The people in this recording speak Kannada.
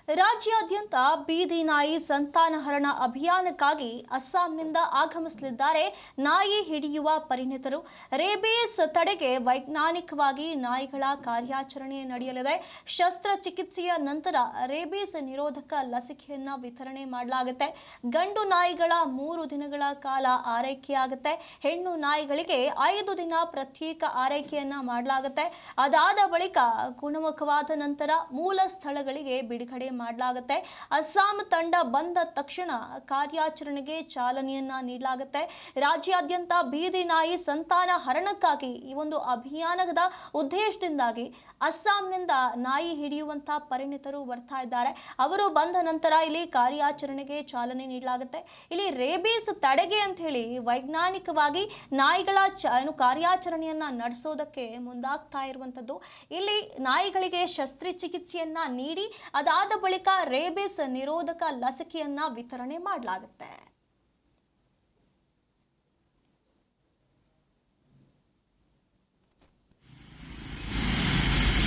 ರಾಜ್ಯಾದ್ಯಂತ ಬೀದಿ ನಾಯಿ ಸಂತಾನಹರಣ ಅಭಿಯಾನಕ್ಕಾಗಿ ಅಸ್ಸಾಂನಿಂದ ಆಗಮಿಸಲಿದ್ದಾರೆ ನಾಯಿ ಹಿಡಿಯುವ ಪರಿಣಿತರು. ರೇಬೀಸ್ ತಡೆಗೆ ವೈಜ್ಞಾನಿಕವಾಗಿ ನಾಯಿಗಳ ಕಾರ್ಯಾಚರಣೆ ನಡೆಯಲಿದೆ. ಶಸ್ತ್ರಚಿಕಿತ್ಸೆಯ ನಂತರ ರೇಬೀಸ್ ನಿರೋಧಕ ಲಸಿಕೆಯನ್ನು ವಿತರಣೆ ಮಾಡಲಾಗುತ್ತೆ. ಗಂಡು ನಾಯಿಗಳ 3 ದಿನಗಳ ಕಾಲ ಆರೈಕೆಯಾಗುತ್ತೆ. ಹೆಣ್ಣು ನಾಯಿಗಳಿಗೆ 5 ದಿನ ಪ್ರತ್ಯೇಕ ಆರೈಕೆಯನ್ನ ಮಾಡಲಾಗುತ್ತೆ. ಅದಾದ ಬಳಿಕ ಗುಣಮುಖವಾದ ನಂತರ ಮೂಲ ಸ್ಥಳಗಳಿಗೆ ಬಿಡುಗಡೆ ಮಾಡಲಾಗುತ್ತೆ. ಅಸ್ಸಾಂ ತಂಡ ಬಂದ ತಕ್ಷಣ ಕಾರ್ಯಾಚರಣೆಗೆ ಚಾಲನೆಯನ್ನ ನೀಡಲಾಗುತ್ತೆ. ರಾಜ್ಯಾದ್ಯಂತ ಬೀದಿ ನಾಯಿ ಸಂತಾನ ಹರಣಕ್ಕಾಗಿ ಈ ಒಂದು ಅಭಿಯಾನದ ಉದ್ದೇಶದಿಂದಾಗಿ ಅಸ್ಸಾಂನಿಂದ ನಾಯಿ ಹಿಡಿಯುವಂತ ಪರಿಣಿತರು ಬರ್ತಾ ಇದ್ದಾರೆ. ಅವರು ಬಂದ ನಂತರ ಇಲ್ಲಿ ಕಾರ್ಯಾಚರಣೆಗೆ ಚಾಲನೆ ನೀಡಲಾಗುತ್ತೆ. ಇಲ್ಲಿ ರೇಬೀಸ್ ತಡೆಗೆ ಅಂತ ಹೇಳಿ ವೈಜ್ಞಾನಿಕವಾಗಿ ನಾಯಿಗಳ ಕಾರ್ಯಾಚರಣೆಯನ್ನ ನಡೆಸೋದಕ್ಕೆ ಮುಂದಾಗ್ತಾ ಇರುವಂತದ್ದು. ಇಲ್ಲಿ ನಾಯಿಗಳಿಗೆ ಶಸ್ತ್ರಚಿಕಿತ್ಸೆಯನ್ನ ನೀಡಿ ಅದಾದ ಬಳಿಕ ರೇಬೀಸ್ ನಿರೋಧಕ ಲಸಿಕೆಯನ್ನ ವಿತರಣೆ ಮಾಡಲಾಗುತ್ತೆ.